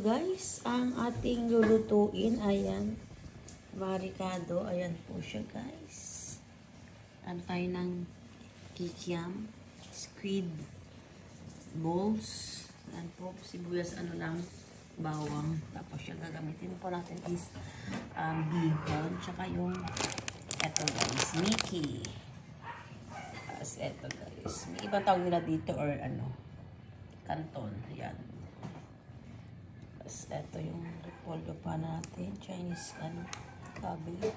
guys, ang ating lulutuin, ayan, barikado, ayan po siya guys. Ano tayo ng kikiam, squid balls, ayan po, sibuyas, ano lang, bawang, tapos siya gagamitin po natin is bihon, tsaka yung eto guys, Mickey. Tapos eto guys, may ibang tawag nila dito or ano, canton, ayan. Tapos eto yung repolyo pa natin, Chinese cabbage.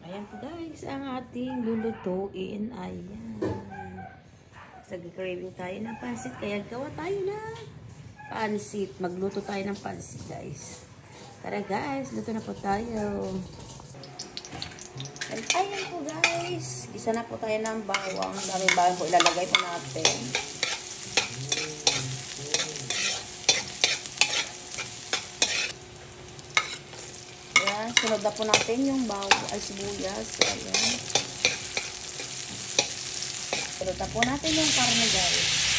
Ayan po guys, ang ating lulutuin, ayan. Nag-craving tayo ng pansit, kaya gawa tayo ng pansit. Magluto tayo ng pansit guys. Tara guys, luto na po tayo. Ayan po guys, gisa na po tayo ng bawang. Daming bawang po ilalagay po natin. Ayan, sunod na po natin yung bawang ay sibuyas. Ayan. Sunod na po natin yung karne guys.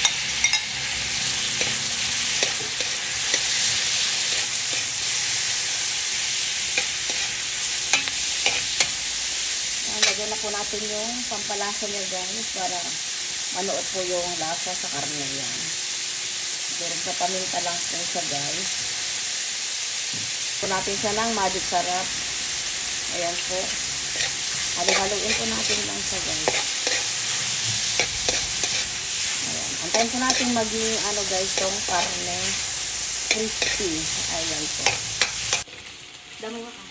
Lagyan na po natin yung pampalasa niya guys para manuot po yung lasa sa karne yan. Pero sa paminta lang po siya guys. Po natin siya ng magic sarap. Ayan po. Halo-haloin po natin lang siya guys. Ayan. Antayin po natin maging ano guys yung karne crispy. Ayan po. Dami mo ka.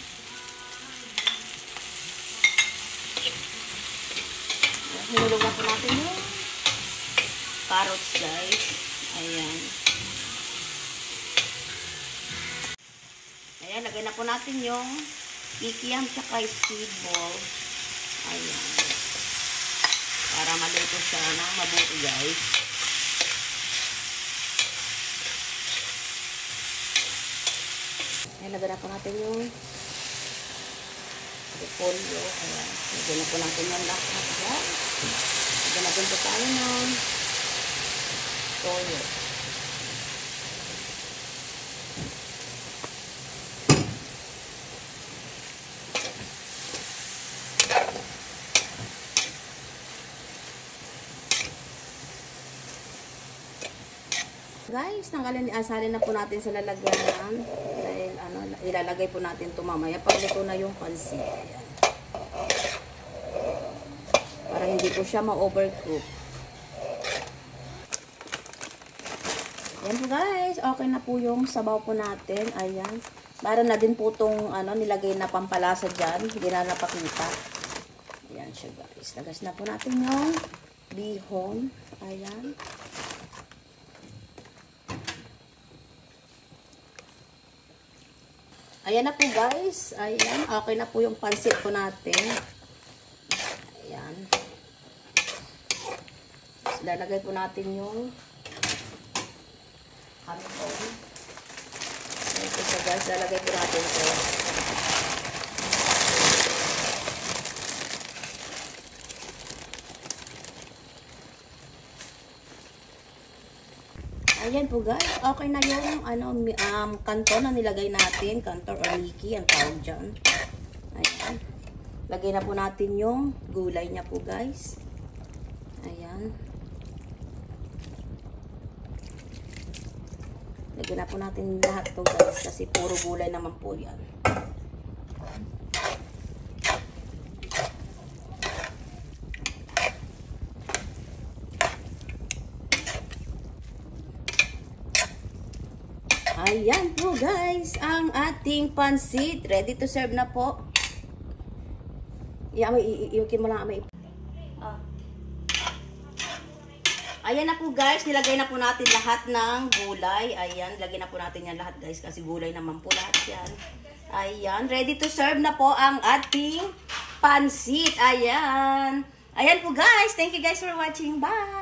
Hinulog na po natin yung carrots guys. Ayan. Ayan, lagay na po natin yung kikiam tsaka squid ball. Ayan. Para maluto siya ng mabuti guys. Ayan, lagay na po natin yung repolyo. Ayan. Lagyan na po natin yung lahat guys. Lagyan natin po tayo ng toyo. Guys, asalin na po natin sa lalagyan dahil ano, ilalagay po natin ito mamaya pag luto na yung pansit. Ayan. Para hindi po siya ma-overcook. Ayan po guys, okay na po yung sabaw po natin. Ayan. Meron na din po itong ano, nilagay na pampalasa dyan. Hindi na napakita. Ayan siya guys. Lagas na po natin yung bihon. Ayan. Ayan na po guys. Ayan. Okay na po yung pansit po natin. Ayan. Lalagay po natin yung kanton. Ayan po siya guys. Lalagay po natin ito. Ayan po guys, okay na yung ano, kanton na nilagay natin, kanton or Mickey, ang tawag dyan. Ayan. Lagay na po natin yung gulay niya po guys. Ayan. Lagyan na po natin lahat to guys, kasi puro gulay naman po yan. Ayan po guys, ang ating pansit. Ready to serve na po. Iukin mo lang. Ayan na po guys, nilagay na po natin lahat ng gulay. Ayan, lagay na po natin yan lahat guys, kasi gulay naman po lahat yan. Ayan, ready to serve na po ang ating pansit. Ayan. Ayan po guys, thank you guys for watching. Bye!